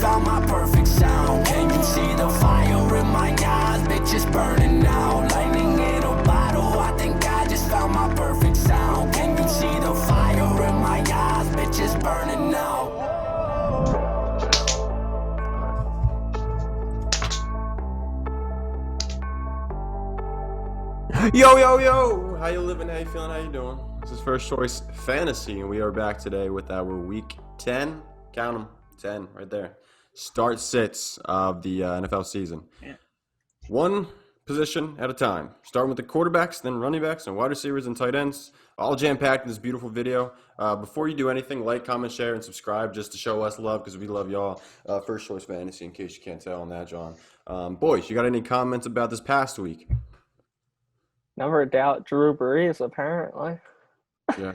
found my perfect sound. Can you see the fire in my eyes? Bitch, it's burning out. Lightning in a bottle, I think I just found my perfect sound. Can you see the fire in my eyes? Bitch, it's burning out. Yo, yo, yo! How you living? How you feeling? How you doing? This is First Choice Fantasy, and we are back today with our Week 10, count them, 10 right there, start sits of the NFL season. One position at a time, starting with the quarterbacks, then running backs, and wide receivers and tight ends, all jam-packed in this beautiful video. Before you do anything, like, comment, share, and subscribe just to show us love, because we love y'all. First Choice Fantasy, in case you can't tell on that, John. Boys, you got any comments about this past week? Never doubt Drew Brees, apparently. Yeah.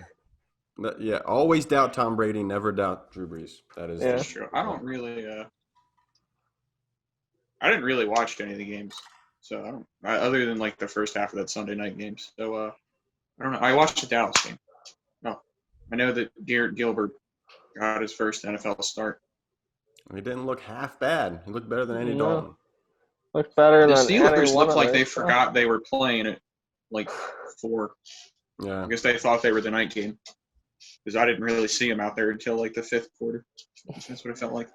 Yeah, always doubt Tom Brady, never doubt Drew Brees. Yeah. That's true. I didn't really watch any of the games, so other than like the first half of that Sunday night games. So I don't know. I watched the Dallas game. No, I know that Garrett Gilbert got his first NFL start. He didn't look half bad. He looked better than Andy No. Dalton. Looked better The than Steelers any one looked of like they those. forgot they were playing at like 4. Yeah. I guess they thought they were the night game because I didn't really see them out there until like the 5th quarter. That's what it felt like.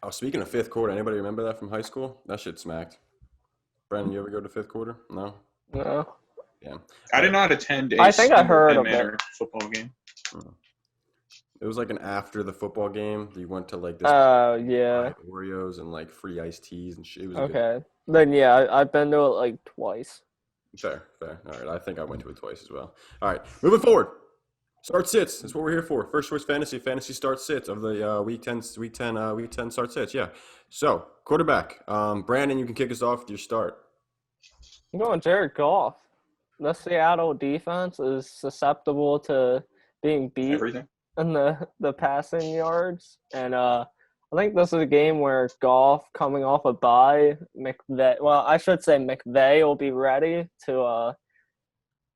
Oh, speaking of fifth quarter, anybody remember that from high school? That shit smacked. Brandon, you ever go to fifth quarter? No? No. Yeah. I did not attend a I think I single heard Penn of it. Manor football game. It was like an after the football game. You went to like this Yeah. Oreos and like free iced teas and shit. It was good. Okay. Then, yeah, I've been to it like twice. Fair. All right. I think I went to it twice as well. All right. Moving forward. Start sits. That's what we're here for. First Choice Fantasy start sits of the week 10 start sits. Yeah. So, quarterback. Brandon, you can kick us off with your start. I'm going Jared Goff. The Seattle defense is susceptible to being beat Everything. in the passing yards. And I think this is a game where Goff, coming off a bye, McVay will be ready to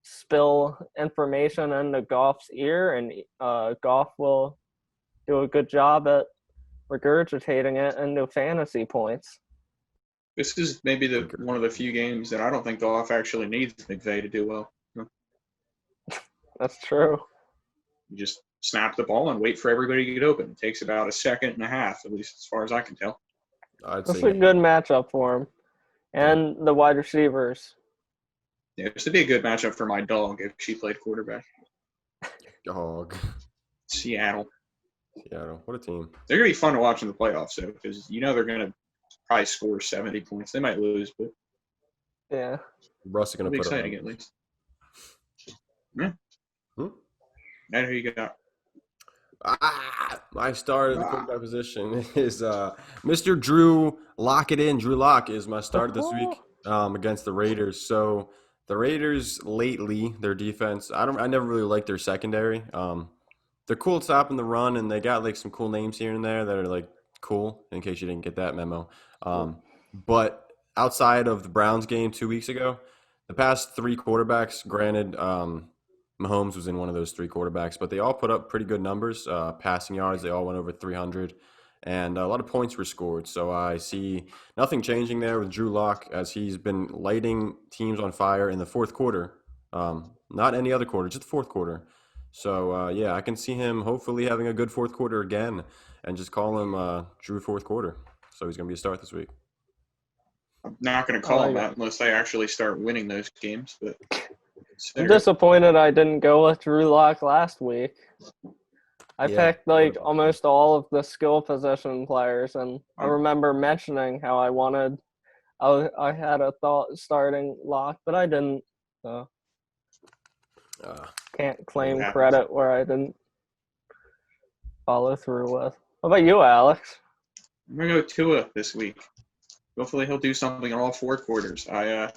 spill information into Goff's ear, and Goff will do a good job at regurgitating it into fantasy points. This is maybe one of the few games that I don't think Goff actually needs McVay to do well. That's true. You just snap the ball and wait for everybody to get open. It takes about a second and a half, at least as far as I can tell. I'd That's say a good matchup for him. And the wide receivers. Yeah, this would be a good matchup for my dog if she played quarterback. dog. Seattle. Seattle. What a team. They're going to be fun to watch in the playoffs, though, because you know they're going to probably score 70 points. They might lose, but Yeah. Russ is it'll going be to put exciting it at least. Yeah. And who you got? My start at the quarterback position is Mr. Drew Lock it in. Drew Lock is my start this week against the Raiders. So the Raiders lately, their defense, I never really liked their secondary. They're cool at stopping the run, and they got like some cool names here and there that are like cool. In case you didn't get that memo, but outside of the Browns game 2 weeks ago, the past 3 quarterbacks, granted, Mahomes was in one of those 3 quarterbacks, but they all put up pretty good numbers. Passing yards, they all went over 300, and a lot of points were scored. So I see nothing changing there with Drew Lock, as he's been lighting teams on fire in the fourth quarter. Not any other quarter, just the fourth quarter. So, yeah, I can see him hopefully having a good fourth quarter again, and just call him Drew fourth quarter. So he's going to be a start this week. I'm not going to call them that unless they actually start winning those games. But I'm disappointed I didn't go with Drew Lock last week. I picked like almost all of the skill position players, and I remember mentioning how I had a thought starting Lock, but I didn't. So can't claim credit where I didn't follow through with. What about you, Alex? I'm going to go Tua this week. Hopefully he'll do something in all 4 quarters. I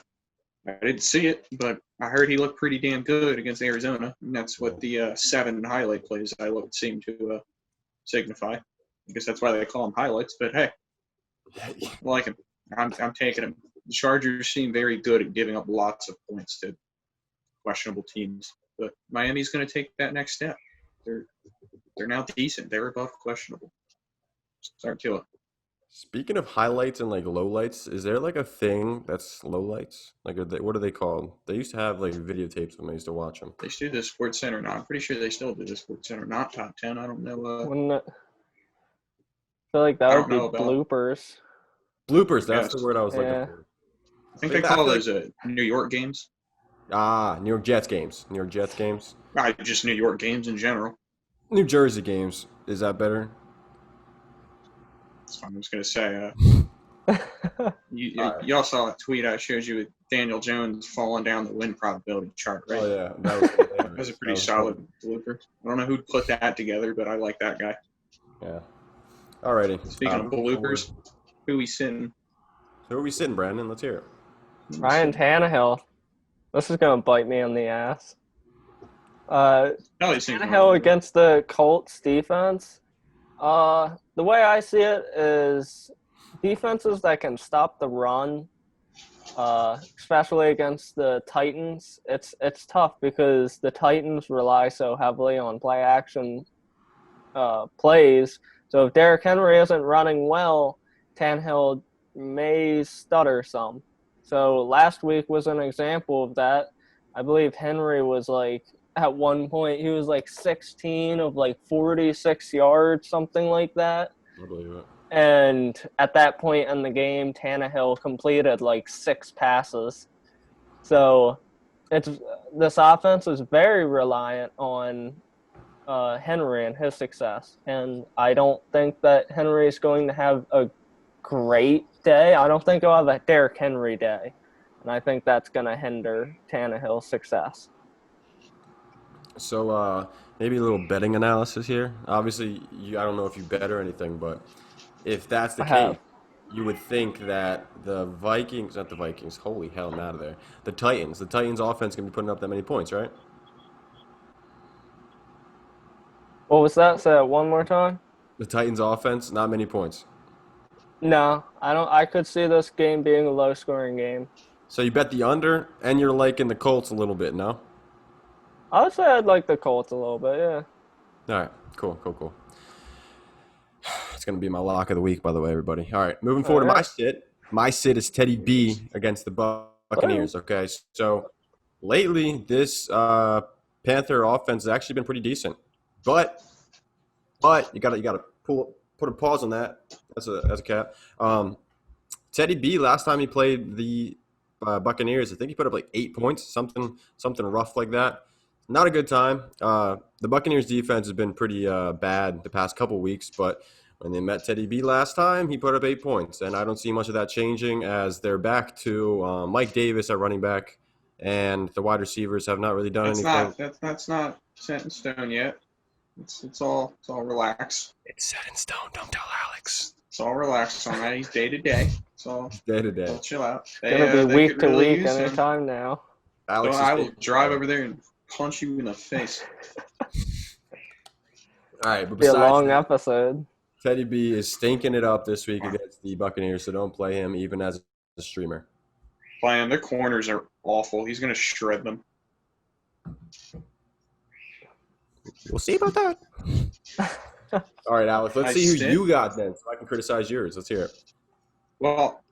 didn't see it, but I heard he looked pretty damn good against Arizona, and that's what the 7 highlight plays I looked seem to signify. I guess that's why they call them highlights, but hey, I like him. I'm taking him. The Chargers seem very good at giving up lots of points to questionable teams, but Miami's going to take that next step. They're now decent. They're above questionable. Start Tua. Speaking of highlights and like lowlights, is there like a thing that's lowlights? Like, what are they called? They used to have like videotapes when I used to watch them. They used to do the Sports Center. No, I'm pretty sure they still do the Sports Center. Not top 10. I don't know. Wouldn't it? I feel like I that don't would be know about- bloopers. Bloopers, that's Yes. the word I was looking Yeah. for. I think But they I call feel those New York games. New York Jets games. New York Jets games. Just New York games in general. New Jersey games. Is that better? That's what I was going to say. Alright. Y'all saw a tweet I showed you with Daniel Jones falling down the win probability chart, right? Oh yeah, that was hilarious. That was a pretty solid blooper. I don't know who'd put that together, but I like that guy. Yeah. Alrighty. Speaking of bloopers, who we sitting? Who are we sitting, Brandon? Let's hear it. Ryan Tannehill. This is gonna bite me in the ass. Tannehill against the Colts defense. The way I see it is defenses that can stop the run, especially against the Titans. It's tough because the Titans rely so heavily on play action plays. So if Derrick Henry isn't running well, Tannehill may stutter some. So last week was an example of that. I believe Henry was like, at one point, he was like 16 of like 46 yards, something like that. I believe it. And at that point in the game, Tannehill completed like 6 passes. So this offense is very reliant on Henry and his success. And I don't think that Henry is going to have a great day. I don't think he'll have a Derrick Henry day. And I think that's going to hinder Tannehill's success. So maybe a little betting analysis here. Obviously, I don't know if you bet or anything, but if that's the case, you would think that the Vikings, not the Vikings, holy hell, I'm out of there. The Titans offense can be putting up that many points, right? What was that? Say that one more time. The Titans offense, not many points. No, I don't. I could see this game being a low-scoring game. So you bet the under, and you're liking the Colts a little bit, no? I would say I'd like the Colts a little bit, yeah. All right, cool. It's going to be my lock of the week, by the way, everybody. All right, moving forward to my sit. My sit is Teddy B against the Buccaneers, okay? So lately, this Panther offense has actually been pretty decent. But you gotta put a pause on that. That's a cap. Teddy B, last time he played the Buccaneers, I think he put up like 8 points, something rough like that. Not a good time. The Buccaneers defense has been pretty bad the past couple weeks, but when they met Teddy B last time, he put up 8 points, and I don't see much of that changing as they're back to Mike Davis at running back, and the wide receivers have not really done anything. That's not set in stone yet. It's all relaxed. It's set in stone. Don't tell Alex. It's all relaxed on that. He's day to day. It's all Day to day. chill out. It's going to be week could to really week use him. anytime now. Alex, I will drive over there and punch you in the face. All right, but Be a besides long that, episode. Teddy B is stinking it up this week against the Buccaneers, so don't play him even as a streamer. Their corners are awful. He's going to shred them. We'll see about that. All right, Alex, let's see who you got then, so I can criticize yours. Let's hear it. Well,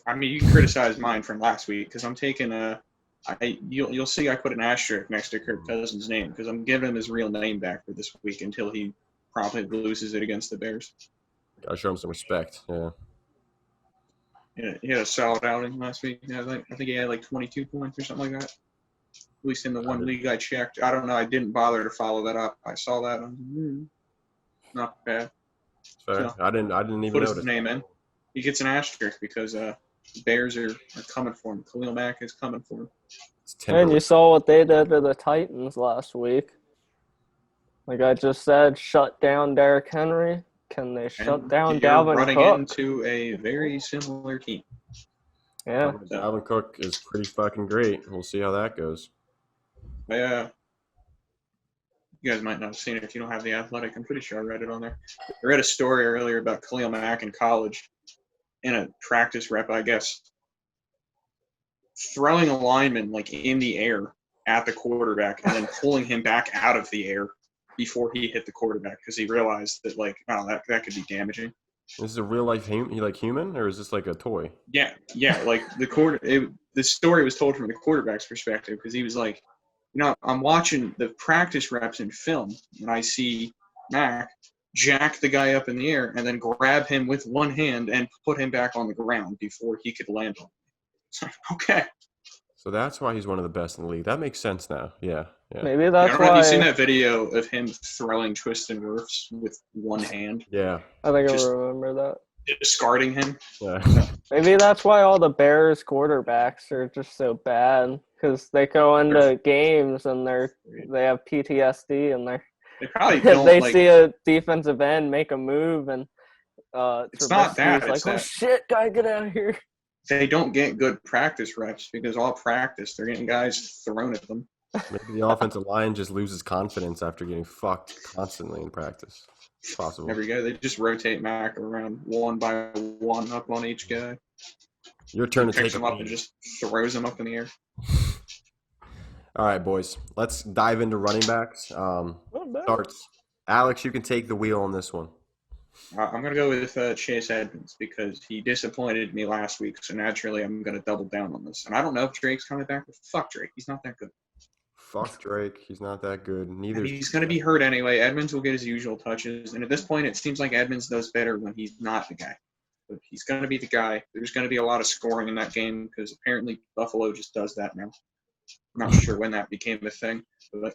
I mean, you can criticize mine from last week because I'm taking you'll see I put an asterisk next to Kirk Cousins' name because I'm giving him his real name back for this week until he probably loses it against the Bears. Gotta show him some respect. Yeah. He had a solid outing last week. I think he had like 22 points or something like that. At least in the one league I checked. I don't know. I didn't bother to follow that up. I saw that. Not bad. Fair. So, I didn't even put notice. his name in. He gets an asterisk because the Bears are coming for him. Khalil Mack is coming for him. And you saw what they did to the Titans last week. Like I just said, shut down Derrick Henry. Can they shut down Dalvin running Cook? into a very similar team. Yeah. Dalvin Cook is pretty fucking great. We'll see how that goes. Yeah. You guys might not have seen it if you don't have The Athletic. I'm pretty sure I read it on there. I read a story earlier about Khalil Mack in college in a practice rep, I guess, throwing a lineman like in the air at the quarterback and then pulling him back out of the air before he hit the quarterback because he realized that like, oh, that could be damaging. This is a real life human, or is this like a toy? Yeah, like the story was told from the quarterback's perspective because he was like, I'm watching the practice reps in film and I see Mac jack the guy up in the air and then grab him with one hand and put him back on the ground before he could land on him. So, okay. So that's why he's one of the best in the league. That makes sense now. Yeah. Maybe that's Have why. you seen that video of him throwing twists and roofs with one hand, Yeah. I think Just- I remember that. discarding him? Yeah. Maybe that's why all the Bears quarterbacks are just so bad because they go into games and they have PTSD and They probably don't they like. see a defensive end make a move and It's not that, Trubisky's like, it's oh that- shit, gotta get out of here. They don't get good practice reps because all practice they're getting guys thrown at them. Maybe the offensive line just loses confidence after getting fucked constantly in practice. It's possible. Every guy, they just rotate Mac around one by one up on each guy. Your turn to Picks take him a up and lead. just throws him up in the air. All right, boys. Let's dive into running backs. Not bad. Starts. Alex, you can take the wheel on this one. I'm going to go with Chase Edmonds because he disappointed me last week. So naturally, I'm going to double down on this. And I don't know if Drake's coming back, but fuck Drake. He's not that good. Fuck Drake. He's not that good. Neither. And he's going to be hurt anyway. Edmonds will get his usual touches. And at this point, it seems like Edmonds does better when he's not the guy. But he's going to be the guy. There's going to be a lot of scoring in that game because apparently Buffalo just does that now. I'm not sure when that became a thing. But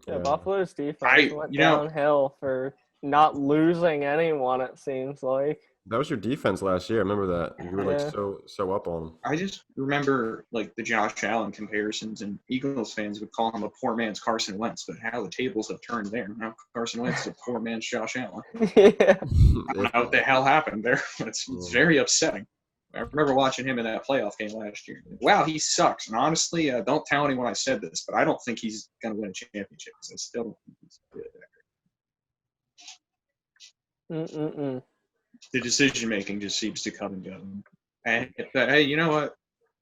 Yeah, Buffalo's defense went you know- downhill for not losing anyone, it seems like. That was your defense last year. I remember that. You were like Yeah. so up on him. I just remember like the Josh Allen comparisons, and Eagles fans would call him a poor man's Carson Wentz. But how the tables have turned there. Now Carson Wentz is a poor man's Josh Allen. Yeah. I don't know what the hell happened there. It's very upsetting. I remember watching him in that playoff game last year. Wow, he sucks. And honestly, don't tell anyone I said this, but I don't think he's going to win a championship because I still don't think he's good at that. The decision making just seems to come and go. And hey, you know what?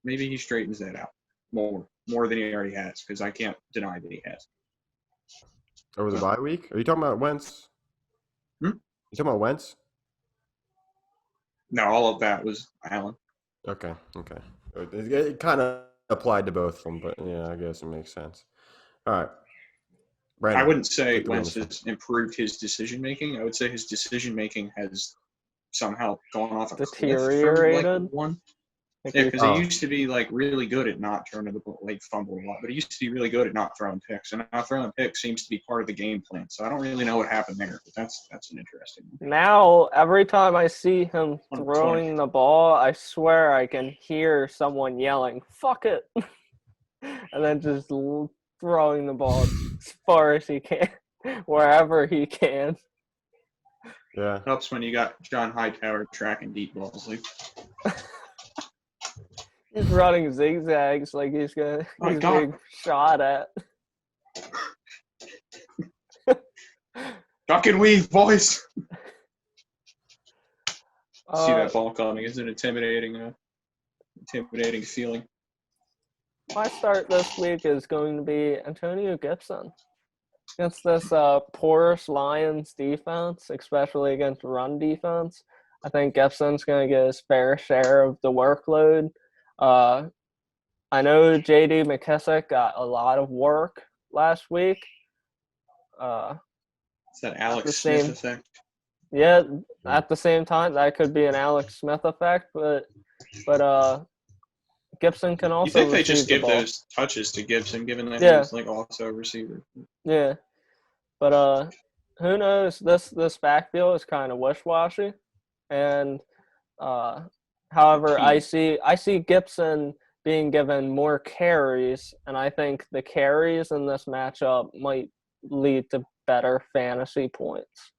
Maybe he straightens that out more than he already has because I can't deny that he has. Over the bye week? Are you talking about Wentz? Hmm? You talking about Wentz? No, all of that was Allen. Okay. It kind of applied to both of them, but yeah, I guess it makes sense. All right. Brandon, I wouldn't say take the Wentz bonus. has improved his decision making. I would say his decision making has somehow gone off a cliff for Deteriorated? one. Like Yeah, we- because Oh. he used to be like really good at not turning the ball, like fumble a lot, but he used to be really good at not throwing picks, and now throwing picks seems to be part of the game plan. So I don't really know what happened there, but that's an interesting one. Now, every time I see him On throwing the ball, I swear I can hear someone yelling, "Fuck it," and then just throwing the ball as far as he can, wherever he can. Yeah. Helps when you got John Hightower tracking deep balls. Like, He's running zigzags like he's My he's God. being shot at. duck and weave, boys. See Uh, that ball coming. It's an intimidating feeling. My start this week is going to be Antonio Gibson against this porous Lions defense, especially against run defense. I think Gibson's going to get his fair share of the workload. I know J.D. McKissick got a lot of work last week. It's that Alex The Smith same- effect. Yeah, at the same time, that could be an Alex Smith effect, but Gibson can You also think they just receive the give ball. those touches to Gibson, given that Yeah. he's like also a receiver? Yeah, but who knows? This backfield is kind of wish-washy, and however, I see Gibson being given more carries, and I think the carries in this matchup might lead to better fantasy points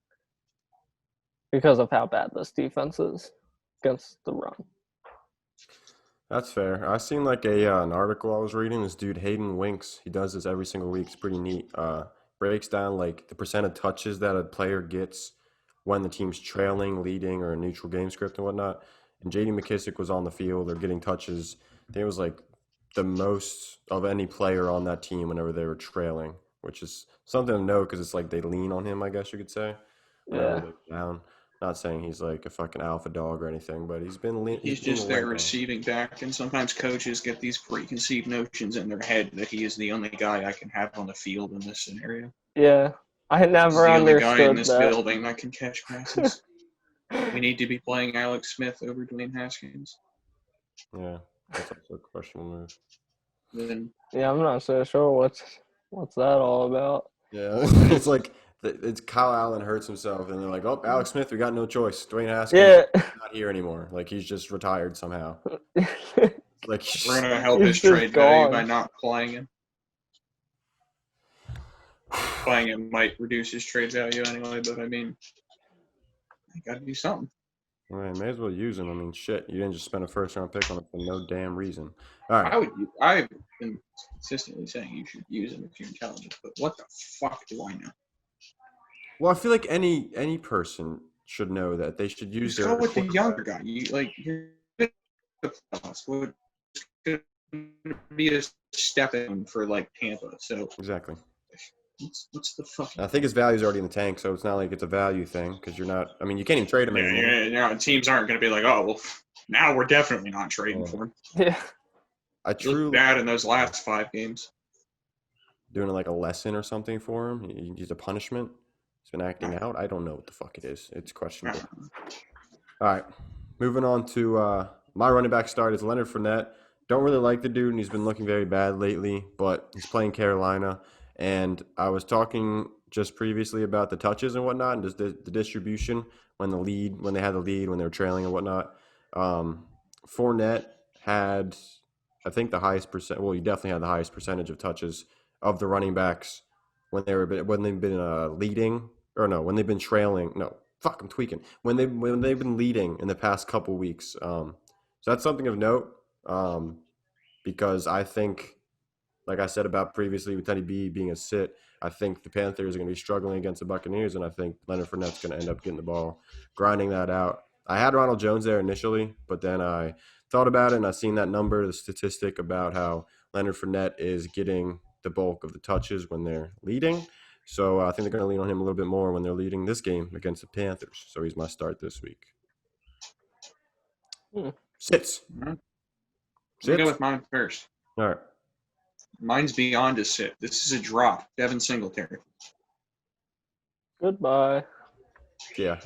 because of how bad this defense is against the run. That's fair. I seen like an article I was reading. This dude Hayden Winks, he does this every single week. It's pretty neat. Breaks down like the percent of touches that a player gets when the team's trailing, leading, or a neutral game script and whatnot. And J.D. McKissick was on the field or getting touches. I think it was like the most of any player on that team whenever they were trailing which is something to know because it's like they lean on him, I guess you could say. Whenever Yeah. they're down. Not saying he's like a fucking alpha dog or anything, but he's been He's being just led their on. receiving back, and sometimes coaches get these preconceived notions in their head that he is the only guy I can have on the field in this scenario. Yeah. I He's never the only guy in understood this that. building that can catch passes. We need to be playing Alex Smith over Dwayne Haskins. Yeah, that's also a questionable move. Then Yeah, I'm not so sure what's that all about. Yeah, it's like it's Kyle Allen hurts himself, and they're like, "Oh, Alex Smith, we got no choice. Dwayne Haskins Yeah. not here anymore. Like he's just retired somehow. Like we're gonna help He's his just trade value by gone. not playing him. Playing him might reduce his trade value anyway, but I mean, you gotta do something. Well, may as well use him. I mean, shit, you didn't just spend a first-round pick on it for no damn reason. All right, I've been consistently saying you should use him if you're intelligent, but what the fuck do I know? well, I feel like any person should know that they should use Just their go with the quarterback. younger guy. You're would be a step in for like Tampa. So Exactly. what's the fucking? I think his value's already in the tank, so it's not like it's a value thing because you're not. I mean, you can't even trade him anymore. Teams aren't going to be like, oh well, now we're definitely not trading for him. Yeah. I He looked truly bad in those last 5 games. doing like a lesson or something for him. He's a punishment. He's been acting out. I don't know what the fuck it is. It's questionable. All right, moving on to my running back start is Leonard Fournette. Don't really like the dude, and he's been looking very bad lately, but he's playing Carolina. And I was talking just previously about the touches and whatnot, and just the distribution when they had the lead, when they were trailing and whatnot. Fournette had, I think, the highest percent. Well, he definitely had the highest percentage of touches of the running backs when they've been leading, or no, when they've been trailing. No, fuck, I'm tweaking. When they've been leading in the past couple weeks. So that's something of note. Because I think, like I said about previously with Teddy B being a sit, I think the Panthers are going to be struggling against the Buccaneers, and I think Leonard Fournette's going to end up getting the ball, grinding that out. I had Ronald Jones there initially, but then I thought about it, and I seen that number, the statistic about how Leonard Fournette is getting the bulk of the touches when they're leading. So I think they're going to lean on him a little bit more when they're leading this game against the Panthers. So he's my start this week. Sits. Let me go with mine first. All right. Mine's beyond a sit. This is a drop. Devin Singletary. Goodbye. Yeah,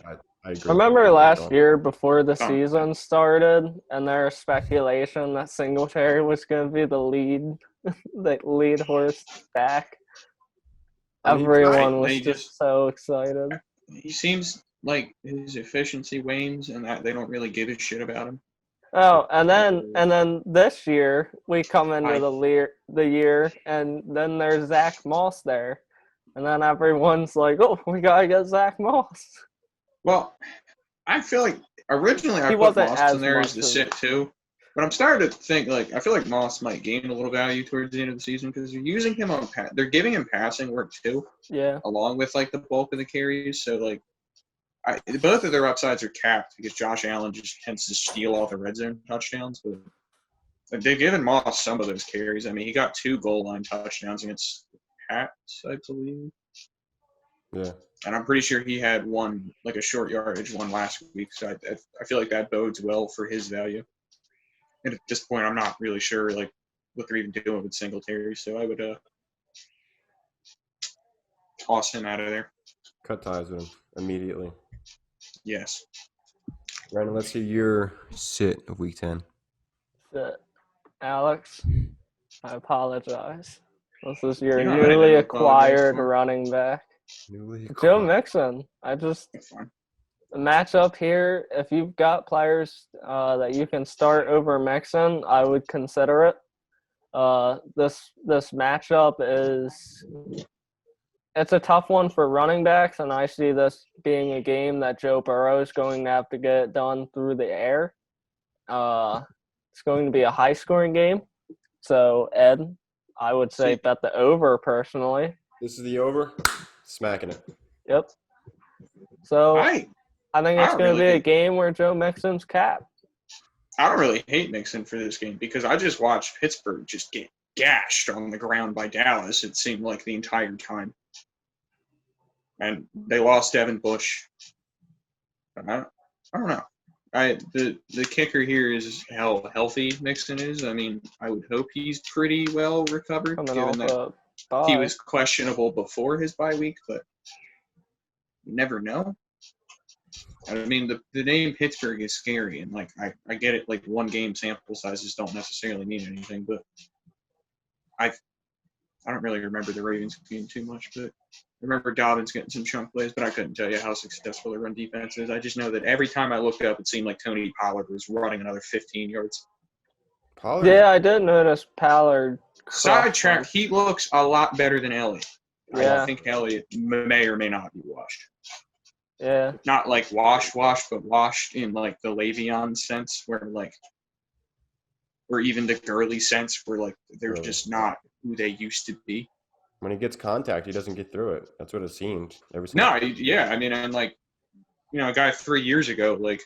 I agree. Remember last year before the Oh. season started, and there was speculation that Singletary was going to be the lead horse back. I mean, Everyone was they just so excited. He seems like his efficiency wanes, and that they don't really give a shit about him. Oh, and then this year we come into the year, and then there's Zach Moss there, and then everyone's like, "Oh, we gotta get Zach Moss." Well, I feel like originally I He put wasn't Moss as in there much as the as- sit too, but I'm starting to think like I feel like Moss might gain a little value towards the end of the season because they're using him on they're giving him passing work too, Yeah. along with like the bulk of the carries. So like, both of their upsides are capped because Josh Allen just tends to steal all the red zone touchdowns, but like, they've given Moss some of those carries. I mean, he got 2 goal line touchdowns against Pats, I believe. Yeah. And I'm pretty sure he had one, like a short yardage one last week. So I feel like that bodes well for his value. And at this point, I'm not really sure like what they're even doing with Singletary. So I would toss him out of there. Cut ties with him immediately. Yes. Brandon, let's hear your sit of week 10. Alex, I apologize. This is your You don't have anything newly to apologize acquired for. running back, Newly Joe acquired. Mixon. That's fine. The matchup here, if you've got players that you can start over Mixon, I would consider it. This matchup it's a tough one for running backs, and I see this being a game that Joe Burrow is going to have to get done through the air. It's going to be a high-scoring game. So, Ed, I would say bet the over personally. This is the over. Smacking it. Yep. So I think it's don't going to really be a think- game where Joe Mixon's capped. I don't really hate Mixon for this game because I just watched Pittsburgh just get gashed on the ground by Dallas, it seemed like the entire time. And they lost Devin Bush. I don't know. The kicker here is how healthy Mixon is. I mean, I would hope he's pretty well recovered, Coming given off that a bye. he was questionable before his bye week, but you never know. I mean, the name Pittsburgh is scary, and like I get it. Like, one game sample sizes don't necessarily mean anything, but I don't really remember the Ravens game too much, but I remember Dobbins getting some chunk plays, but I couldn't tell you how successful their run defense is. I just know that every time I looked up, it seemed like Tony Pollard was running another 15 yards. Pollard. Yeah, I did notice Pollard. Sidetrack, he looks a lot better than Elliott. Yeah. I think Elliott may or may not be washed. Yeah. Not like washed, but washed in like the Le'Veon sense, or even the Gurley sense, where like they're just not who they used to be. When he gets contact, he doesn't get through it. That's what it seemed. No, yeah, I mean, and like, a guy 3 years ago, like,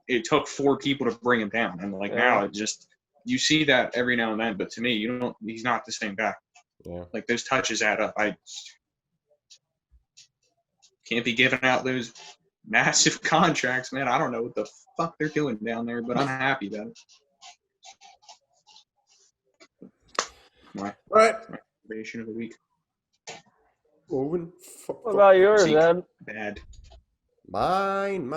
it took 4 people to bring him down, and like now it just, you see that every now and then, but to me, he's not the same guy. Yeah. Like, those touches add up. I can't be giving out those massive contracts, man. I don't know what the fuck they're doing down there, but I'm happy about it. My observation of the week. Moving. What about yours, Ed? Bad. Mine.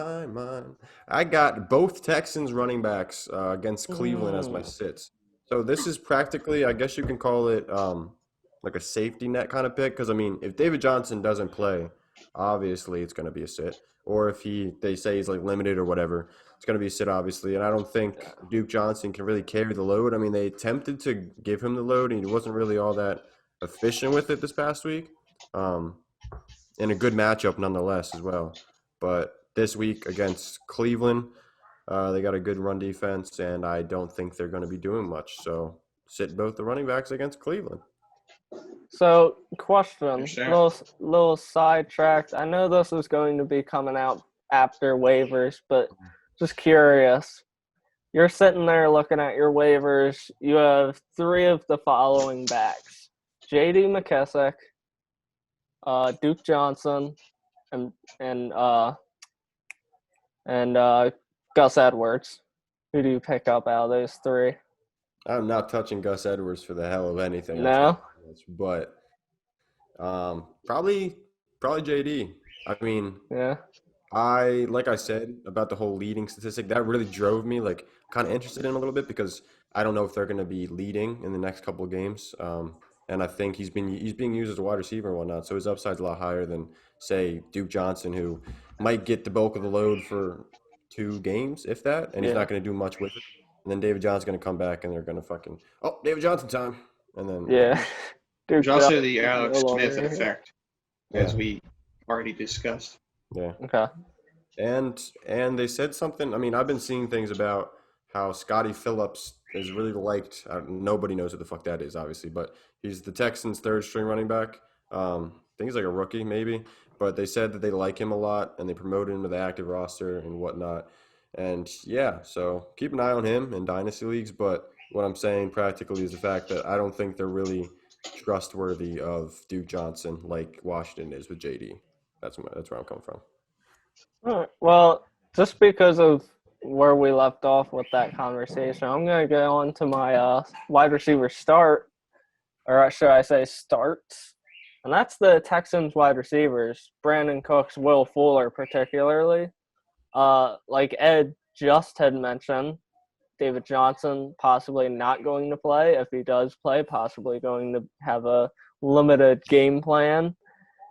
I got both Texans running backs against Cleveland as my sits. So this is practically, I guess you can call it like a safety net kind of pick. Because, I mean, if David Johnson doesn't play, obviously it's going to be a sit. Or if they say he's like limited or whatever, it's going to be a sit, obviously. And I don't think Duke Johnson can really carry the load. I mean, they attempted to give him the load, and he wasn't really all that efficient with it this past week. In a good matchup nonetheless as well. But this week against Cleveland, they got a good run defense, and I don't think they're going to be doing much. So sit both the running backs against Cleveland. So, question, Sure. little sidetracked. I know this is going to be coming out after waivers, but just curious. You're sitting there looking at your waivers. You have 3 of the following backs: J.D. McKissick, Duke Johnson, and Gus Edwards. Who do you pick up out of those 3? I'm not touching Gus Edwards for the hell of anything. No? But probably JD. I mean, Yeah. like I said about the whole leading statistic, that really drove me like kind of interested in him a little bit, because I don't know if they're going to be leading in the next couple of games. And I think he's being used as a wide receiver and whatnot, so his upside's a lot higher than, say, Duke Johnson, who might get the bulk of the load for 2 games, if that, and he's not going to do much with it. And then David Johnson's going to come back, and they're going to David Johnson time, and then Yeah. There's also the Alex no longer Smith here. effect, as we already discussed. yeah. Okay. And they said something. I mean, I've been seeing things about how Scotty Phillips is really liked. Nobody knows who the fuck that is, obviously, but he's the Texans' 3rd-string running back. I think he's like a rookie, maybe. But they said that they like him a lot, and they promoted him to the active roster and whatnot. And, yeah, so keep an eye on him in dynasty leagues. But what I'm saying practically is the fact that I don't think they're really trustworthy of Duke Johnson like Washington is with JD. That's where I'm coming from. All right. Well, just because of where we left off with that conversation, I'm going to go on to my wide receiver start, or should I say starts, and that's the Texans wide receivers, Brandon Cooks, Will Fuller particularly. Like Ed just had mentioned, David Johnson possibly not going to play. If he does play, possibly going to have a limited game plan.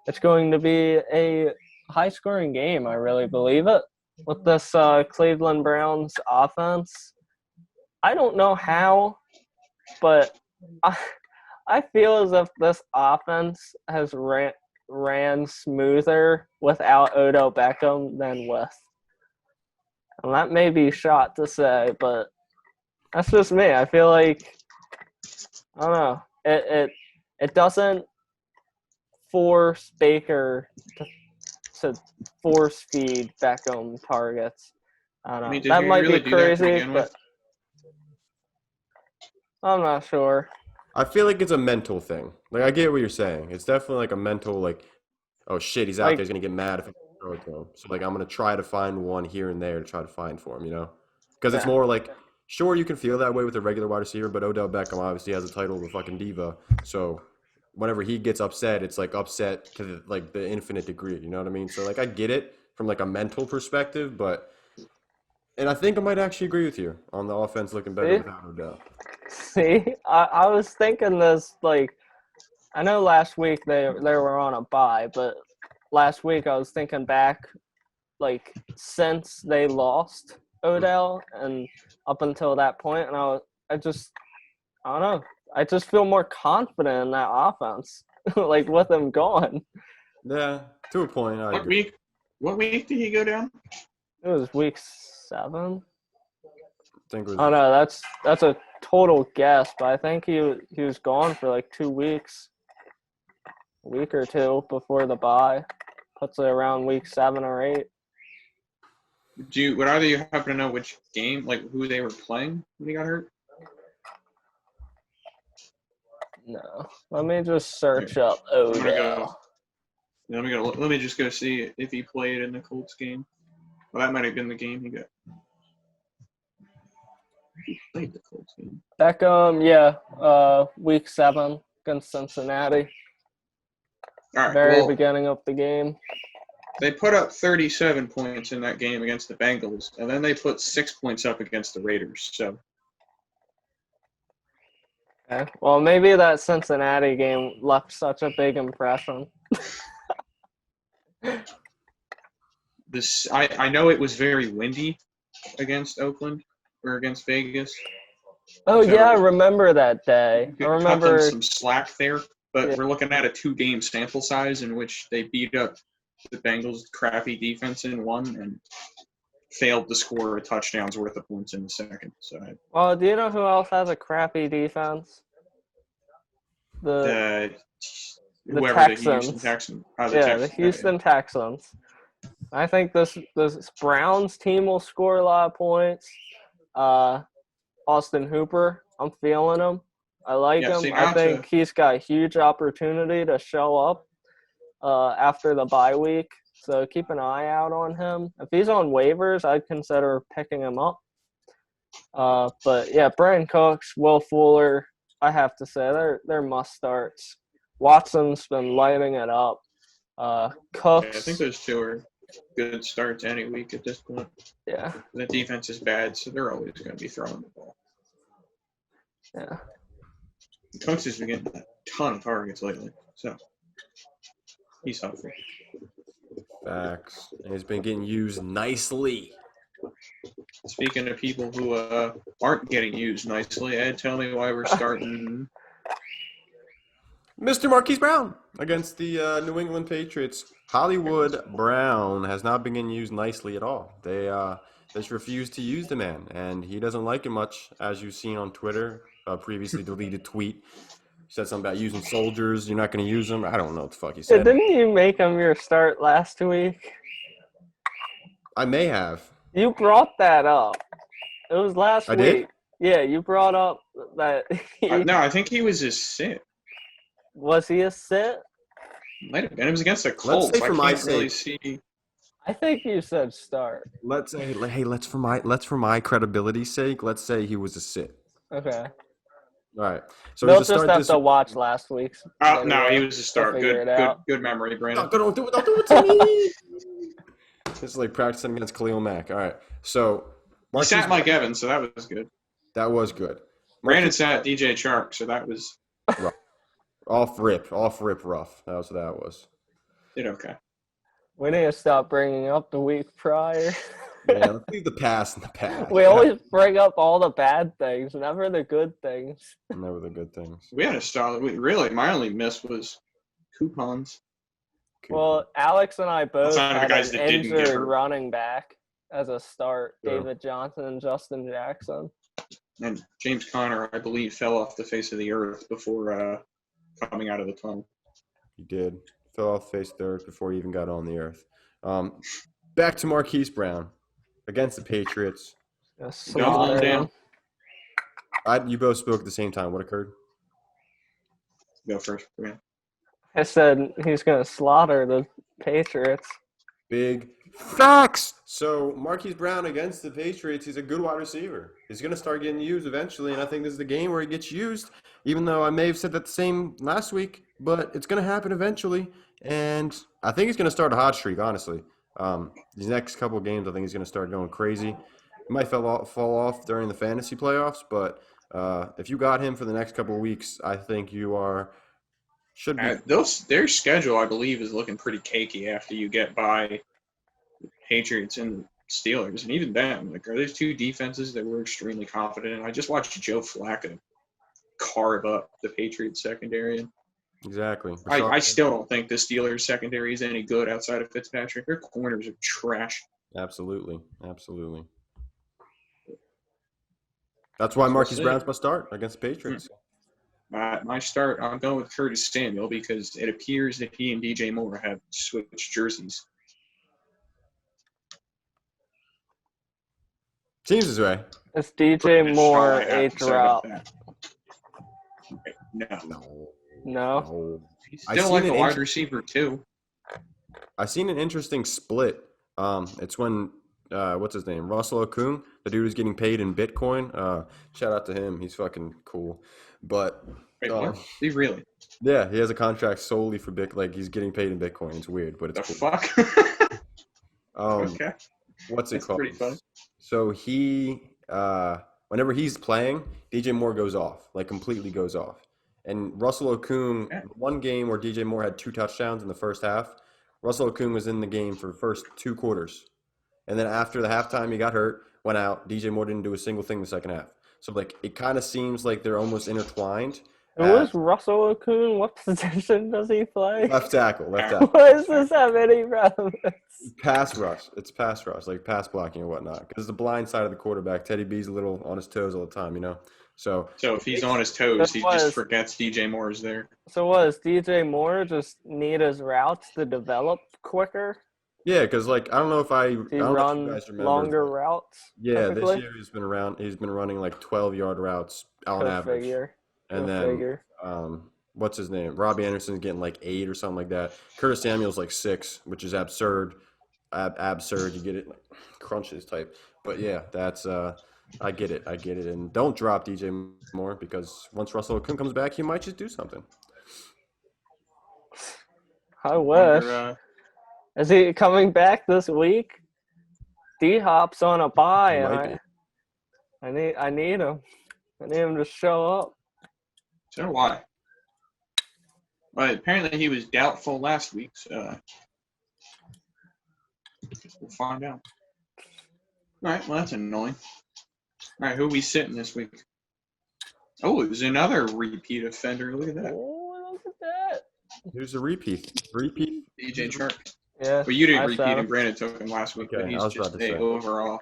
It's going to be a high-scoring game, I really believe it, with this Cleveland Browns offense. I don't know how, but I feel as if this offense has ran smoother without Odell Beckham than with. And that may be shot to say, but that's just me. I feel like, I don't know, it doesn't force Baker to force feed Beckham targets. I don't know. I mean, did that he might really be do that to crazy, begin with? but I'm not sure. I feel like it's a mental thing. Like I get what you're saying. It's definitely like a mental like, oh shit, he's out there. Like, He's gonna get mad if I throw it to him. So like I'm gonna try to find one here and there to try to find for him. You know, because it's yeah. more like sure you can feel that way with a regular wide receiver, but Odell Beckham obviously has the title of a fucking diva. So whenever he gets upset, it's like upset to like the infinite degree. You know what I mean? So like I get it from like a mental perspective, but and I think I might actually agree with you on the offense looking better See? without Odell. See, I was thinking this, like, I know last week they were on a bye, but last week I was thinking back, like, since they lost Odell and up until that point, and I don't know, I just feel more confident in that offense, like with him gone. Yeah, to a point, I What agree. week? What week did he go down? It was week 7. I think it was Oh no, that's a total guess, but I think he was gone for like 2 weeks, a week or two before the bye. Puts it around week 7 or 8. Would either of you happen to know which game, like who they were playing when he got hurt? No, let me just search Here, up I'm gonna Odell. go. Let me just go see if he played in the Colts game. Well, that might have been the game he got. He played the Colts game. Beckham, yeah, week 7 against Cincinnati. All right. Very Well, beginning of the game. they put up 37 points in that game against the Bengals, and then they put 6 points up against the Raiders. So Okay. Well, maybe that Cincinnati game left such a big impression. I know it was very windy against Oakland or against Vegas. Oh So- yeah, I remember that day. You I could cut them remember. some slack there, but Yeah. we're looking at a 2-game sample size in which they beat up the Bengals' crappy defense in one and failed to score a touchdown's worth of points in the second. So Well, do you know who else has a crappy defense? The whoever Texans. the Houston Texans, the Texans, Houston Texans. I think this Browns team will score a lot of points. Austin Hooper, I'm feeling him. I like Yeah, him. see, I now think he's got a huge opportunity to show up after the bye week. So keep an eye out on him. If he's on waivers, I'd consider picking him up. But yeah, Brandon Cooks, Will Fuller, I have to say they're must starts. Watson's been lighting it up. Cooks, I think those two are good starts any week at this point. yeah. The defense is bad, so they're always going to be throwing the ball. Yeah. Cooks has been getting a ton of targets lately, so he's helpful. Facts. And he's been getting used nicely. Speaking of people who aren't getting used nicely, Ed, tell me why we're starting. Mr. Marquise Brown against the New England Patriots. Hollywood Brown has not been getting used nicely at all. They just refuse to use the man, and he doesn't like it much, as you've seen on Twitter. A previously deleted tweet. He said something about using soldiers. You're not going to use them. I don't know what the fuck he Yeah, said. didn't you make him your start last week? I may have. You brought that up. It was last I week. did? Yeah, you brought up that. No, I think he was just sit. Was he a sit? Might have been. It was against the Colts. say for my I can't really sake- see. I think you said start. Let's for my credibility's sake, let's say he was a sit. Okay. All right. So They'll he's a just start have this. to watch last week's. Oh, no, video he was a start. to figure Good, it out. good memory, Brandon. Don't do it to me. This is like practicing against Khalil Mack. All right. So He sat Mike Evans, so that was good. that was good. Brandon sat DJ Chark, so that was Off rip rough. That was what that was. did okay. We need to stop bringing up the week prior. Yeah, let's leave the past in the past. We always bring up all the bad things, never the good things. Never the good things. We had a solid week. Really, my only miss was coupons. Well, Alex and I both Outside of the had guys an that didn't get injured hurt. running back as a start, Yeah. David Johnson and Justin Jackson. And James Conner, I believe, fell off the face of the earth before coming out of the tunnel. He did. Fell off face third before he even got on the earth. Back to Marquise Brown against the Patriots. Just Doubling slaughter down. him. You both spoke at the same time. What occurred? Go first. Man. I said he's gonna slaughter the Patriots. Big facts. So Marquise Brown against the Patriots, he's a good wide receiver. He's going to start getting used eventually, and I think this is the game where he gets used. Even though I may have said that the same last week, but it's going to happen eventually, and I think he's going to start a hot streak. Honestly, these next couple of games, I think he's going to start going crazy. He might fall off during the fantasy playoffs, but if you got him for the next couple of weeks, I think you should be. Their schedule, I believe, is looking pretty cakey after you get by Patriots and Steelers, and even then, like, are those two defenses that we're extremely confident in? I just watched Joe Flacco carve up the Patriots secondary. Exactly. I still don't think the Steelers secondary is any good outside of Fitzpatrick. Their corners are trash. Absolutely. That's why Marquise Brown's my start against the Patriots. My start, I'm going with Curtis Samuel because it appears that he and DJ Moore have switched jerseys. Seems this way. Is DJ Moore a drop? No. No. He's still like a wide receiver, too. I've seen an interesting split. It's when, what's his name? Russell Okung, the dude who's getting paid in Bitcoin. Shout out to him. He's fucking cool. But Wait, what? He really? Yeah, he has a contract solely for like he's getting paid in Bitcoin. It's weird, but it's the cool. Fuck? Okay. What's it That's called? pretty funny. So he, whenever he's playing, DJ Moore goes off, like completely goes off. And Russell Okung, one game where DJ Moore had 2 touchdowns in the first half, Russell Okung was in the game for the first 2 quarters. And then after the halftime, he got hurt, went out. DJ Moore didn't do a single thing in the second half. So, like, it kind of seems like they're almost intertwined. Who is Russell Okung? What position does he play? Left tackle. Why does this have any relevance? Pass rush. It's pass rush, like pass blocking and whatnot. Because the blind side of the quarterback, Teddy B's a little on his toes all the time, you know? So if he's on his toes, he just forgets DJ Moore is there. So what, does DJ Moore just need his routes to develop quicker? Yeah, because, like, I don't know if I He don't know run if you guys remember. longer routes? Yeah, typically? this year he's been running like 12-yard routes on average. Figure. And then what's his name? Robbie Anderson's getting like 8 or something like that. Curtis Samuel's like 6, which is absurd. Absurd. You get it? Like, crunches type. But yeah, that's I get it. And don't drop DJ Moore because once Russell Okung comes back, he might just do something. I wish. Is he coming back this week? D-Hop's on a bye, and I need him. I need him to show up. So why? Well, apparently he was doubtful last week, so we'll find out. All right, well, that's annoying. All right, who are we sitting this week? Oh, it was another repeat offender. Look at that. Oh, look at that. Here's a repeat. DJ Chark. Yeah. But you didn't repeat him. Brandon took him last week, but he's just an overall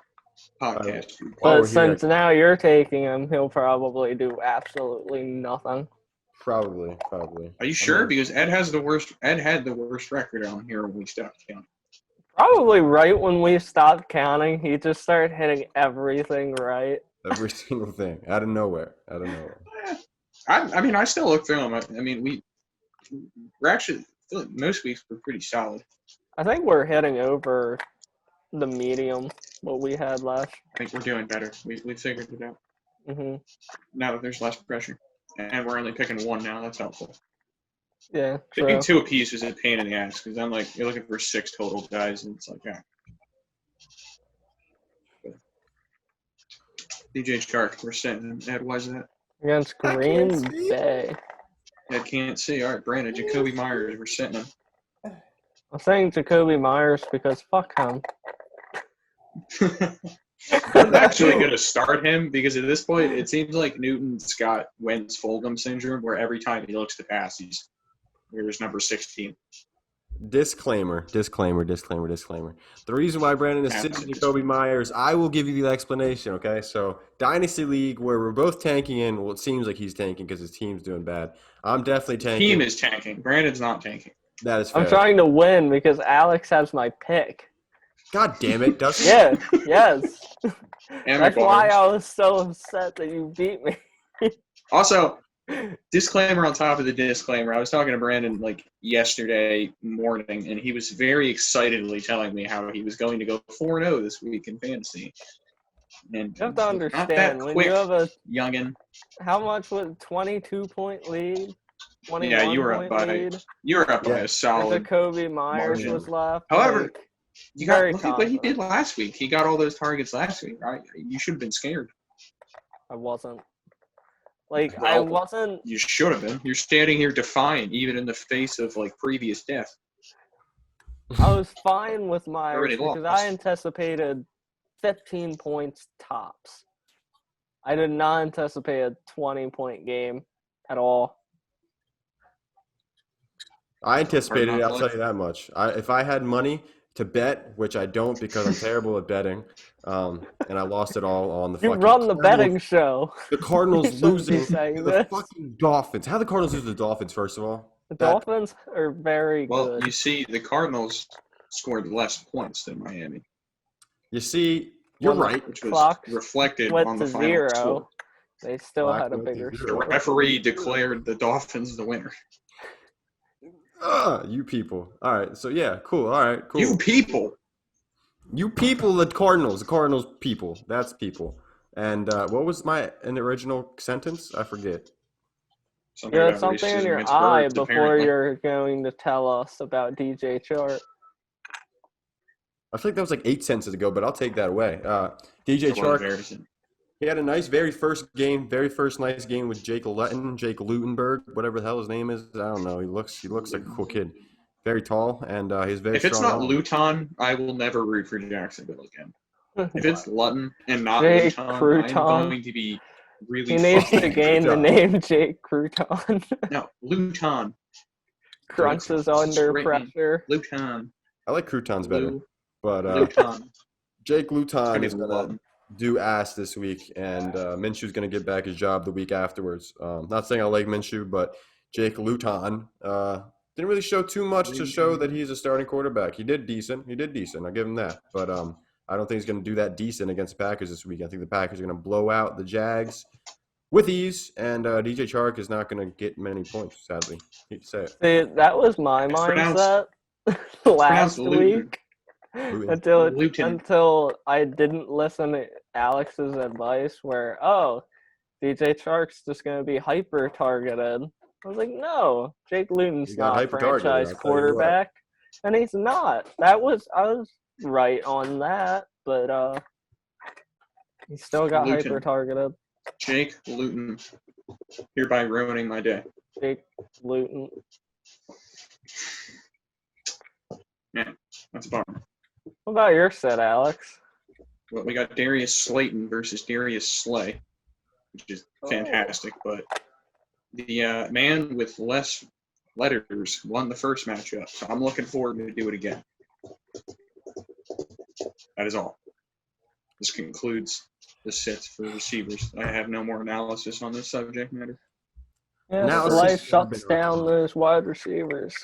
podcast. But since now you're taking him, he'll probably do absolutely nothing. Probably. Are you sure? Because Ed had the worst record on here when we stopped counting. Probably right when we stopped counting, he just started hitting everything right. Every single thing. Out of nowhere. I mean, I still look through them. I mean, we're actually, I feel like most weeks we're pretty solid. I think we're hitting over the medium, what we had last. I think we're doing better. We figured it out. Mm-hmm. Now that there's less pressure. And we're only picking 1 now. That's helpful. Yeah, Picking 2 apiece is a pain in the ass because I'm like, you're looking for 6 total guys, and it's like, yeah. DJ Chark, we're sitting him. Ed, why is that? Against Green Bay. Ed can't see. All right, Brandon, Jacoby Myers, we're sitting him. I'm saying Jacoby Myers because fuck him. I'm actually going to start him because at this point, it seems like Newton's got Wentz-Fulgham syndrome where every time he looks to pass, here's number 16. Disclaimer. The reason why Brandon is sitting Jacoby Myers, I will give you the explanation, okay? So, Dynasty League, where we're both tanking in, well, it seems like he's tanking because his team's doing bad. I'm definitely tanking. Team is tanking. Brandon's not tanking. That is fair. I'm trying to win because Alex has my pick. God damn it, Dustin. Yeah, yes. And That's why McLaurin. I was so upset that you beat me. Also, disclaimer on top of the disclaimer. I was talking to Brandon like yesterday morning, and he was very excitedly telling me how he was going to go 4-0 this week in fantasy. And You have to not that understand when quick, you have a youngin. how much was 22-point lead, 21 Yeah, you were up point by lead. Yeah. a solid. Jacoby Myers margin. was left. However, like, You got very look at what he did confident. last week. He got all those targets last week, right? You should have been scared. I wasn't. I Well, wasn't. You should have been. You're standing here defiant, even in the face of like previous death. I was fine with Myers Already because lost. I anticipated 15 points tops. I did not anticipate a 20-point game at all. I anticipated it. not I'll to tell you that much. If I had money to bet, which I don't because I'm terrible at betting, and I lost it all on the You fucking run the Cardinals. betting show. The Cardinals You shouldn't be losing saying to the this. fucking Dolphins. How the Cardinals lose to the Dolphins? First of all, The That- Dolphins are very Well, good. you see, the Cardinals scored less points than Miami, You see, you're When the right. which was clock reflected went on the to final zero, score. they still Clock had a went to bigger zero. The score. referee declared the Dolphins the winner. You people. All right. So yeah, cool. All right, cool. You people. You people, the Cardinals people. That's people. And what was in the original sentence? I forget. Something You had about something in racism your against eye birds, before apparently. you're going to tell us about DJ Chark. I feel like that was like 8 sentences ago, but I'll take that away. DJ It was Chark, embarrassing. he had a nice, very first nice game with Jake Lutenberg, whatever the hell his name is. I don't know. He looks like a cool kid. Very tall, and he's very If it's strong. not Luton, I will never root for Jacksonville again. If it's Luton and not Jake Luton, I'm Crouton. going to be really He needs to fucking gain the Crouton. name Jake Crouton. No, Luton. Crunches It's a under great name. pressure. Luton. I like croutons better, but Luton. Jake Luton Gonna is be going to Luton. do ass this week, and Minshew's going to get back his job the week afterwards. Not saying I like Minshew, but Jake Luton didn't really show too much to show that he's a starting quarterback. He did decent. I'll give him that. But I don't think he's going to do that decent against the Packers this week. I think the Packers are going to blow out the Jags with ease, and DJ Chark is not going to get many points, sadly. Hate to say it. See, that was my mindset last pronounced Luton. week Luton. until I didn't listen to Alex's advice where, DJ Chark's just going to be hyper targeted. I was like, no, Jake Luton's He got not a hyper-targeted, franchise I'll tell you what. quarterback, and he's not. I was right on that, but he still got Luton. hyper targeted. Jake Luton. Hereby ruining my day. Jake Luton. That's a bummer. What about your set, Alex? Well, we got Darius Slayton versus Darius Slay, which is fantastic. But the man with less letters won the first matchup, so I'm looking forward to do it again. That is all. This concludes the sets for receivers. I have no more analysis on this subject matter. Yeah, Now Slay it's just shuts been down those wide receivers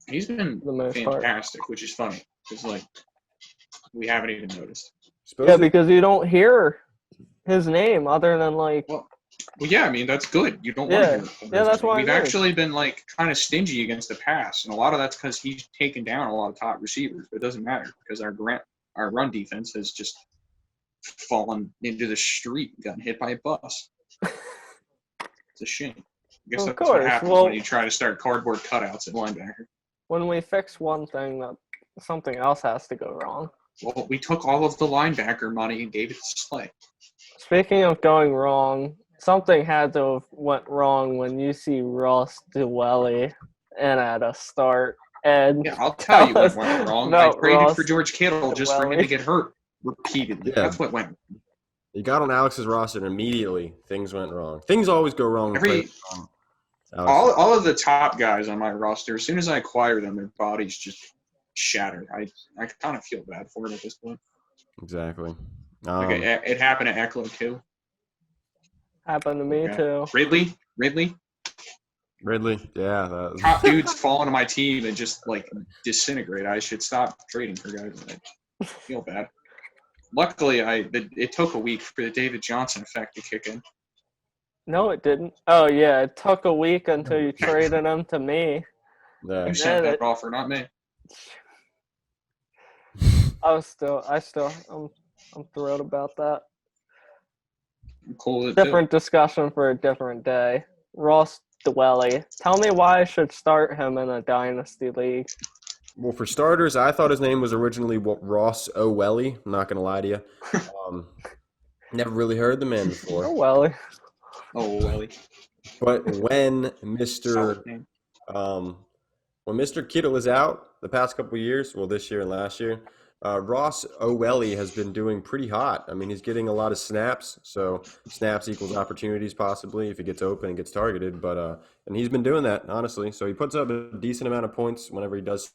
He's been for the most part. fantastic, which is funny because like we haven't even noticed. Yeah, because you don't hear his name other than like. Well, yeah, I mean that's good. You don't Yeah. want to hear. Yeah, that's why I we've mean. actually been like kind of stingy against the pass, and a lot of that's because he's taken down a lot of top receivers. But it doesn't matter because our run defense has just fallen into the street, gotten hit by a bus. It's a shame. I guess Of that's course, what happens well- when you try to start cardboard cutouts at linebacker. When we fix one thing, that something else has to go wrong. Well, we took all of the linebacker money and gave it to Slay. Speaking of going wrong, something had to have went wrong when you see Ross Dwelly in at a start. And Yeah, I'll tell you what us went wrong. I about traded Ross for George Kittle just for him Dwelly. to get hurt repeatedly. Yeah. That's what went wrong. he got on Alex's roster, and immediately things went wrong. Things always go wrong. when Every- players are on Alex. All of the top guys on my roster, as soon as I acquire them, their bodies just shatter. I kind of feel bad for it at this point. Exactly. Like it happened to Eckler too. happened to me Okay. too. Ridley, Ridley, yeah. That top dudes fall into my team and just like disintegrate. I should stop trading for guys. I feel bad. Luckily, it took a week for the David Johnson effect to kick in. No, it didn't. Oh yeah, it took a week until you traded him to me. Yeah. You And sent then that offer, not me. I'm thrilled about that. I'm cool with it too. Different discussion for a different day. Ross Dwelly. Tell me why I should start him in a dynasty league. Well, for starters, I thought his name was originally Ross O'Welly. I'm not gonna lie to you. Never really heard the man Oh before. Welly. Oh, Welly. But when Mr. Solid name. When Mr. Kittle is out the past couple of years, well, this year and last year, Ross O'Welly has been doing pretty hot. I mean, he's getting a lot of snaps, so snaps equals opportunities possibly if he gets open and gets targeted. But and he's been doing that honestly. So he puts up a decent amount of points whenever he does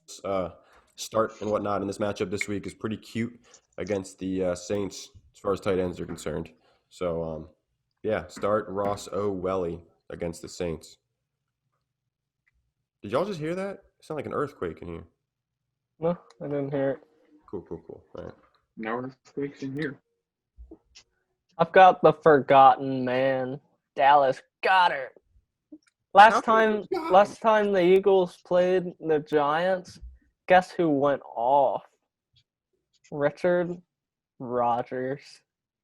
start and whatnot. And this matchup this week is pretty cute against the Saints as far as tight ends are concerned. So yeah, start Ross O'Welly against the Saints. Did y'all just hear that? It sounded like an earthquake in here. No, I didn't hear it. Cool. All right. Now earthquakes in here. I've got the forgotten man, Dallas Goddard. Last time the Eagles played the Giants, guess who went off? Richard Rodgers.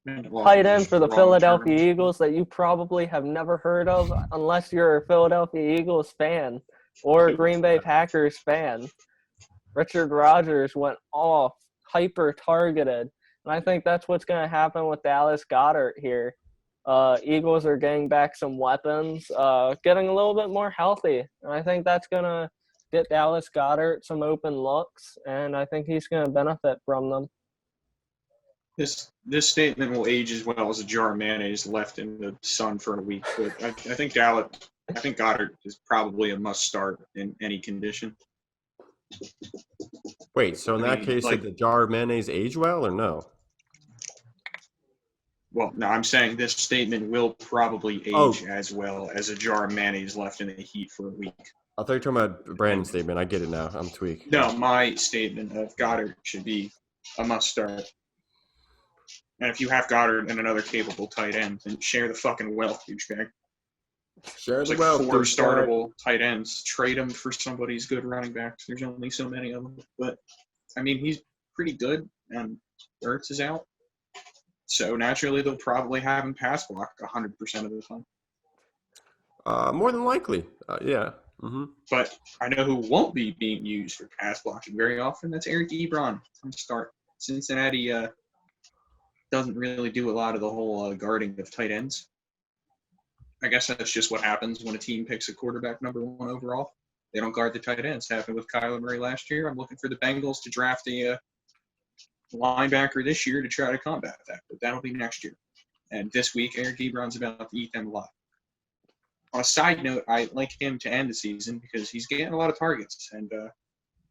Tight end for the Philadelphia Eagles that you probably have never heard of unless you're a Philadelphia Eagles fan or a Green Bay Packers fan. Richard Rodgers went off, hyper targeted. And I think that's what's going to happen with Dallas Goddard here. Eagles are getting back some weapons, getting a little bit more healthy. And I think that's going to get Dallas Goddard some open looks, and I think he's going to benefit from them. This statement will age as well as a jar of mayonnaise left in the sun for a week. But I think Goddard is probably a must start in any condition. Wait, so in that case, did the jar of mayonnaise age well or no? Well, no, I'm saying this statement will probably age as well as a jar of mayonnaise left in the heat for a week. I thought you were talking about Brandon's statement. I get it now. I'm tweaked. No, my statement of Goddard should be a must start. And if you have Goddard and another capable tight end, then share the fucking wealth, douchebag. Share the There's wealth. 4 startable tight ends. Trade them for somebody's good running backs. There's only so many of them. But, I mean, he's pretty good, and Ertz is out. So, naturally, they'll probably have him pass block 100% of the time. More than likely. Yeah. Mm-hmm. But I know who won't be being used for pass blocking very often. That's Eric Ebron from start. Cincinnati doesn't really do a lot of the whole guarding of tight ends. I guess that's just what happens when a team picks a quarterback number 1 overall. They don't guard the tight ends. Happened with Kyler Murray last year. I'm looking for the Bengals to draft a linebacker this year to try to combat that, but that'll be next year. And this week, Eric Ebron's about to eat them alive. On a side note, I like him to end the season because he's getting a lot of targets, and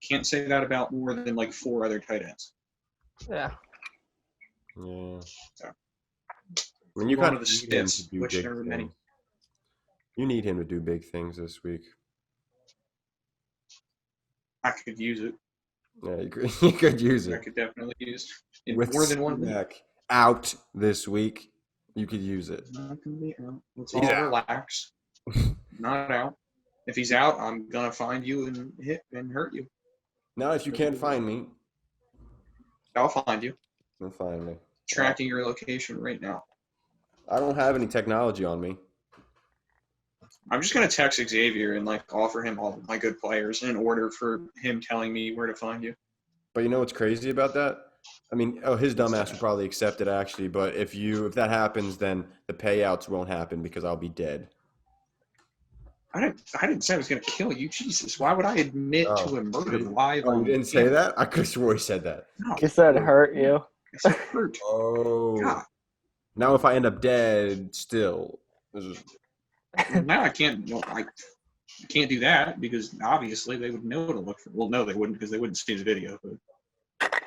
can't say that about more than like 4 other tight ends. Yeah. Yeah. So, when you one kind of of the need him spits, to do which big there are many. things. You need him to do big things this week. I could use it. Yeah, you could use I it. could definitely use it in With more than one league. Sumac out this week, you could use it. Not gonna be out. Let's He's all out. relax. Not out. If he's out, I'm gonna find you and hit and hurt you. Now, if you can't find me, I'll find you. then find me. Tracking your location right now. I don't have any technology on me. I'm just gonna text Xavier and like offer him all of my good players in order for him telling me where to find you. But you know what's crazy about that? I mean, his dumbass will probably accept it actually. But if that happens, then the payouts won't happen because I'll be dead. I didn't say I was gonna kill you. Jesus, why would I admit to a murder live? Oh, you didn't say that? I could have swore he said that. No, He said hurt you. I said hurt. Oh. God. Now if I end up dead, still. Now I can't. No, I can't do that because obviously they would know to look for. Well, no, they wouldn't because they wouldn't see the video. But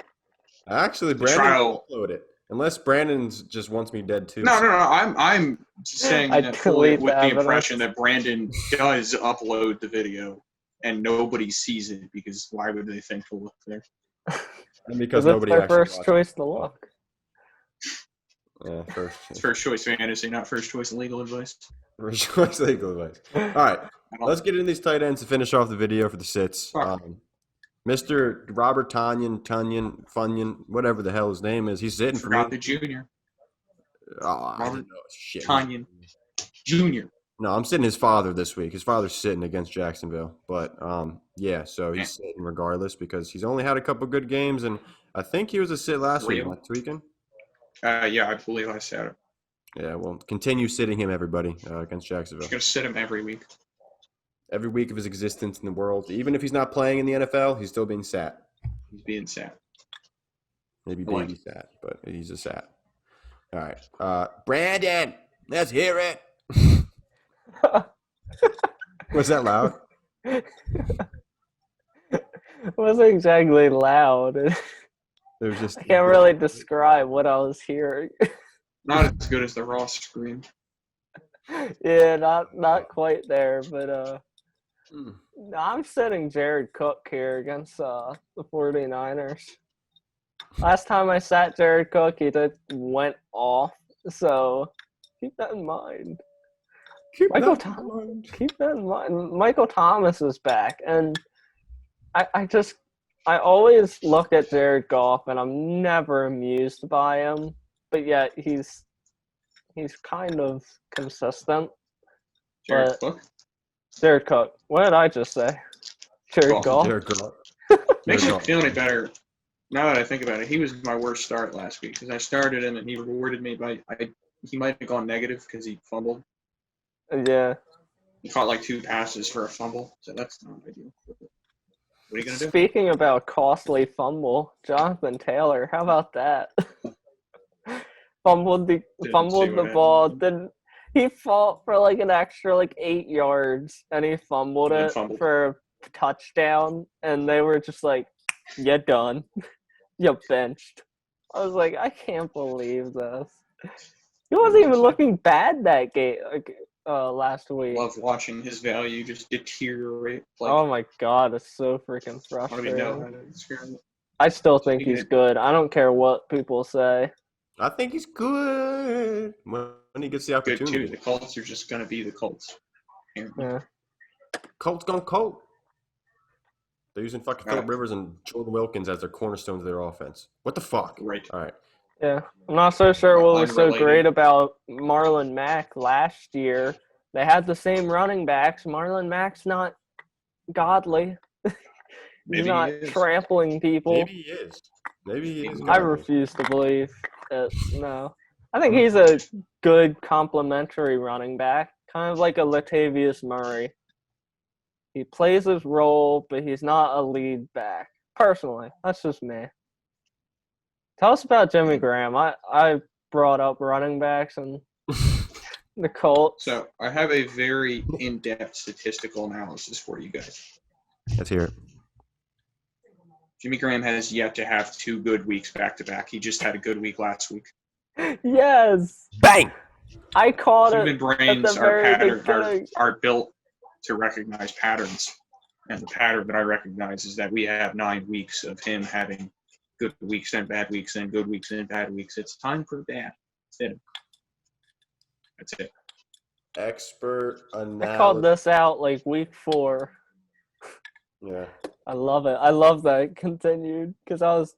Actually, Brandon will upload it. Unless Brandon just wants me dead too. no. I'm saying I that fully delete with the the evidence. impression that Brandon does upload the video and nobody sees it because why would they think to look there? And because That's nobody their actually first watches. choice to look. Yeah, It's first choice fantasy, not first choice legal advice. first choice legal advice. All right, I don't- let's get into these tight ends to finish off the video for the sits. Fuck. Mr. Robert Funyon, whatever the hell his name is, he's sitting for me. Forgot the junior. Oh, I Robert didn't know. Shit. Tanyan Junior. No, I'm sitting his father this week. His father's sitting against Jacksonville. But, yeah, so he's sitting regardless because he's only had a couple good games, and I think he was a sit last week. Am I tweaking? Yeah, I believe I said it. Yeah, well, continue sitting him, everybody, against Jacksonville. I'm gonna sit him every week. Every week of his existence in the world. Even if he's not playing in the NFL, he's still being sat. He's being sad. Maybe I like baby sat, but he's a sat. All right. Brandon, let's hear it. Was that loud? Wasn't exactly loud. It was just. I can't really describe what I was hearing. Not as good as the Ross scream. Yeah, not quite there, but Hmm. I'm sitting Jared Cook here against the 49ers. Last time I sat Jared Cook, he went off, so keep that in mind. Keep Michael that in mind. Keep that in mind. Michael Thomas is back, and I always look at Jared Goff, and I'm never amused by him, but yet he's kind of consistent. Jared But- Cook. Jared Cook. What did I just say? Jared Goff. Jared Goff. Makes Jared me Goff. feel any better. Now that I think about it, he was my worst start last week because I started him and he rewarded me by he might have gone negative because he fumbled. Yeah. He caught like 2 passes for a fumble, so that's not ideal. What are you gonna do? Speaking about costly fumble, Jonathan Taylor. How about that? fumbled see the what ball. happened. Then he fought for like an extra 8 yards, and he fumbled And then it fumbled. for a touchdown. And they were just like, "You're done. You're benched." I was like, I can't believe this. He wasn't even looking bad that game last week. Love watching his value just deteriorate. Like, Oh my god, it's so freaking I don't even know frustrating. how to describe it. I still think he's good. I don't care what people say. I think he's good when he gets the Good too. opportunity. The Colts are just gonna be the Colts. Yeah. Colts gone Colt. They're using fucking Yeah. Phillip Rivers and Jordan Wilkins as their cornerstones of their offense. What the fuck? Right. All right. Yeah. I'm not so sure what was so Unrelated. great about Marlon Mack last year. They had the same running backs. Marlon Mack's not godly. He's Maybe he not is. trampling people. Maybe he is. Maybe he is. I godly. refuse to believe it. No. I think he's a good complementary running back, kind of like a Latavius Murray. He plays his role, but he's not a lead back. Personally, that's just me. Tell us about Jimmy Graham. I brought up running backs and the Colts. So I have a very in-depth statistical analysis for you guys. Let's hear it. Jimmy Graham has yet to have 2 good weeks back to back. He just had a good week last week. Yes, Bang! I caught Human it. brains the very are beginning. built to recognize patterns. And the pattern that I recognize is that we have 9 weeks of him having good weeks and bad weeks and good weeks and bad weeks. It's time for that. That's it. Expert analysis. I called this out like week 4. Yeah. I love it. I love that it continued because I was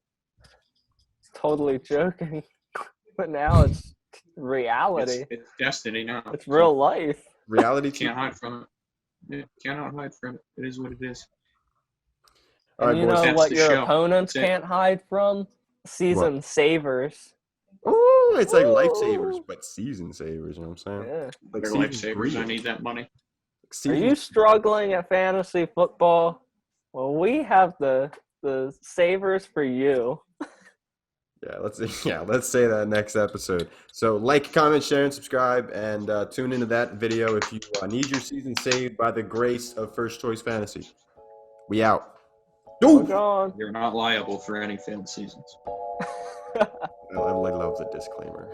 totally joking, but now it's reality. It's destiny now. It's real life. Reality You TV. can't hide from it. You cannot hide from it. It is what it is. All And right, you boys. know That's what the your show. opponents That's it. can't hide from? Season savers. Ooh, it's like Ooh. lifesavers, but season savers. You know what I'm saying? Yeah. Like They're season lifesavers. three. I need that money. Are Season- you struggling at fantasy football? Well, we have the savers for you. Yeah, let's say that next episode. So like, comment, share, and subscribe, and tune into that video if you need your season saved by the grace of First Choice Fantasy. We out. We're Dude! gone. You're not liable for any failed seasons. I love the disclaimer.